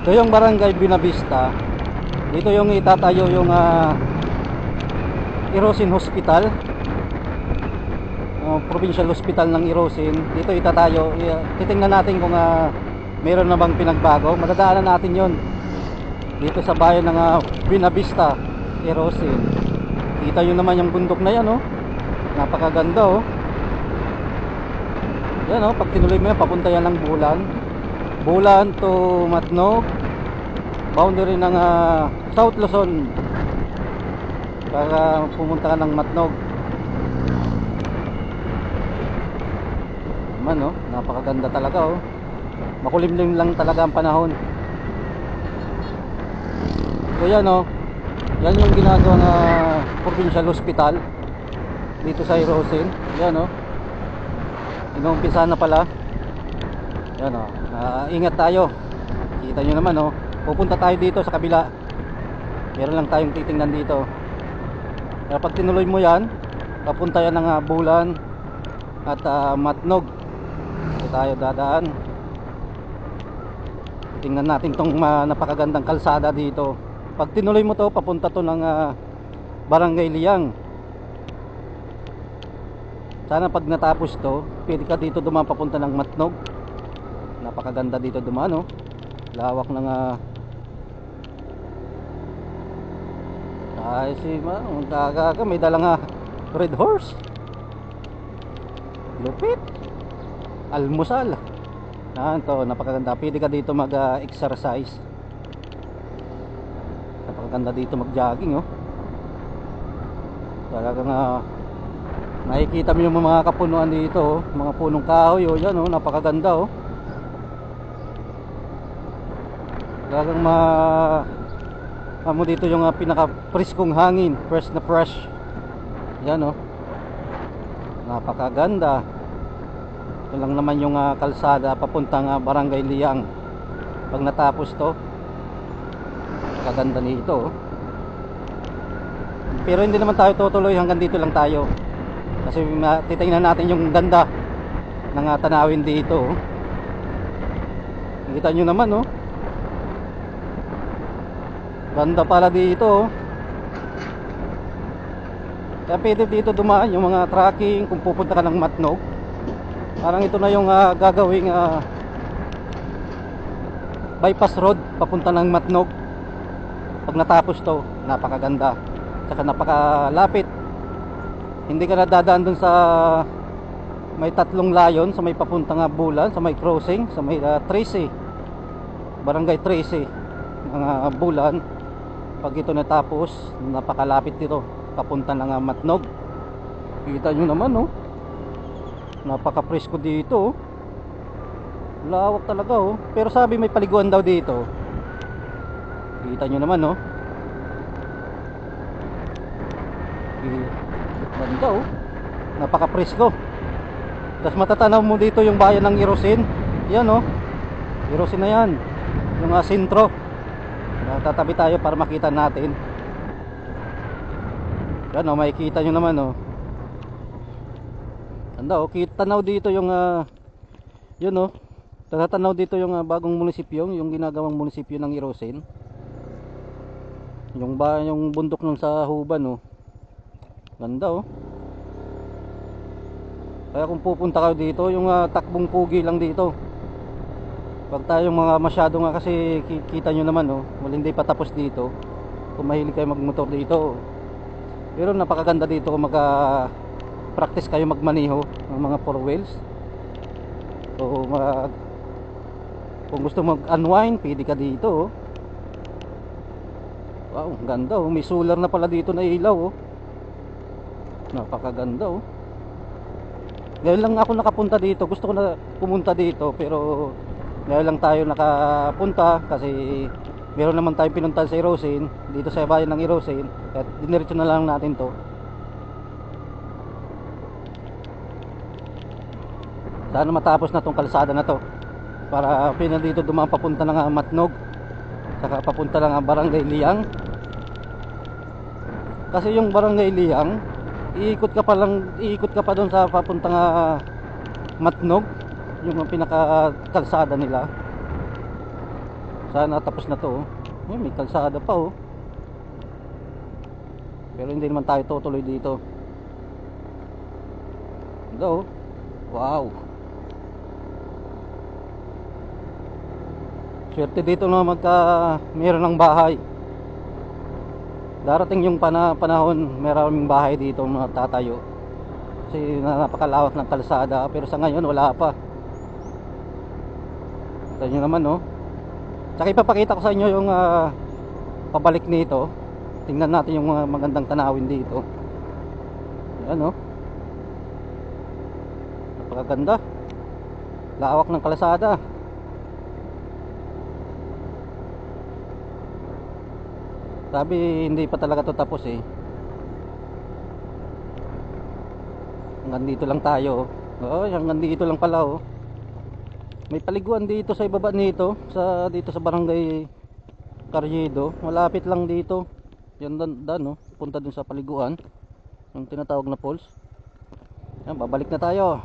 Ito yung Barangay Buenavista. Dito yung itatayo yung Irosin Hospital, Provincial Hospital ng Irosin. Dito itatayo. Titingnan natin kung meron na bang pinagbago. Madadaanan natin yon dito sa bayan ng Buenavista, Irosin. Kita nyo naman yung bundok na yan, oh. Napakaganda, oh. Yan, oh, pag tinuloy mo yan, papunta yan ng Bulan to Matnog, boundary ng South Luzon, para pumunta ka ng Matnog. Man, oh, napakaganda talaga, oh. Makulimlim lang talaga ang panahon. So yan, oh, yan yung ginagawang provincial hospital dito sa Irosin. Yan, oh, inuumpisa na pala. Yan, oh, ingat tayo. Kita nyo naman, oh, pupunta tayo dito sa kabila. Meron lang tayong titingnan dito. Kaya pag tinuloy mo yan, papunta yan ng Bulan at Matnog. Dito tayo dadaan. Tingnan natin tong napakagandang kalsada dito. Pag tinuloy mo to, papunta to ng Barangay Liang. Sana pag natapos to, pwede ka dito dumaan papunta ng Matnog. Napakaganda dito dumaan, oh. Lawak ng ay si may dalang red horse. Lupit. Almusal. To, napakaganda. Pwede ka dito mag-exercise. Napakaganda dito mag-jogging, oh. Talagang nakikita mo yung mga kapunuan dito, oh. Mga punong kahoy, oh. Yan, oh, napakaganda, oh. Talagang mo dito yung pinaka-preskong hangin, fresh na fresh. Yan, oh. Napakaganda. Ito lang naman yung kalsada papuntang Barangay Liang. Pag natapos to, kaganda nito, oh. Pero hindi naman tayo tutuloy, hanggang dito lang tayo. Kasi titingnan natin yung ganda ng tanawin dito, oh. Nakita nyo naman, oh. Ganda pala dito, oh. Kaya pwede dito dumaan yung mga trekking kung pupunta ka ng Matnog. Parang ito na yung gagawing bypass road papunta ng Matnog. Pag natapos to, napakaganda. Saka napakalapit. Hindi ka na dadaan dun sa may 3 layon, sa may papuntang Bulan, sa may crossing, sa may Tracy, Barangay Tracy, mga Bulan. Pag ito natapos, napakalapit dito papunta ng Matnog. Kita nyo naman, oh. Napaka-presko dito, oh. Lawak talaga, oh. Pero sabi may paliguan daw dito. Kita nyo naman, oh. Ganda, oh. Napaka-presko. Tapos matatanaw mo dito yung bayan ng Irosin. Yan, oh. Irosin na yan. Yung sentro. Tatabi tayo para makita natin. Yan, oh, makikita nyo naman, oh. Ganda, oh. Tanaw dito yung yun, oh. Tatanaw dito yung bagong munisipyo, yung ginagawang munisipyo ng Irosin. Yung bundok ng sa Huban, oh. Ganda, oh. Kaya kung pupunta kayo dito, yung takbong pugi lang dito. Pag tayong mga masyado kasi kita nyo naman, oh, hindi pa tapos dito. Kung mahilig kayo magmotor dito, pero napakaganda dito kung practice kayo magmaniho ng mga 4 wheels. So kung gusto mag-unwind, pwede ka dito, oh. Wow, ganda, oh. May solar na pala dito na ilaw, oh. Napakaganda, oh. Ngayon lang ako nakapunta dito. Gusto ko na pumunta dito, pero ngayon lang tayo nakapunta kasi meron naman tayong pinuntahan sa Irosin, dito sa bayan ng Irosin. At diniretso na lang natin to. Sana matapos na tong kalsada na to para dito dumaan papunta ng Matnog, saka papunta lang ang Barangay Liang. Kasi yung Barangay Liang, iikot ka pa doon sa papuntang Matnog, yung pinaka kalsada nila. Sana tapos na to, oh. May kalsada pa, oh. Pero hindi naman tayo tutuloy dito. Ito, oh. Wow. Swerte dito na meron ng bahay. Darating yung panahon, maraming bahay dito na tatayo. Kasi napakalawak ng kalsada. Pero sa ngayon wala pa. Ito nyo naman, no. Tsaka ipapakita ko sa inyo yung pabalik nito. Tingnan natin yung magandang tanawin dito. Ayan, no. Napakaganda. Lawak ng kalsada. Sabi hindi pa talaga to tapos, eh. Hanggang dito lang tayo, oh. Hanggang dito lang pala, oh. May paliguan dito sa ibaba nito, dito sa barangay Carriedo. Malapit lang dito. Yan dan, oh. Punta dun sa paliguan, yung tinatawag na falls. Yan, babalik na tayo.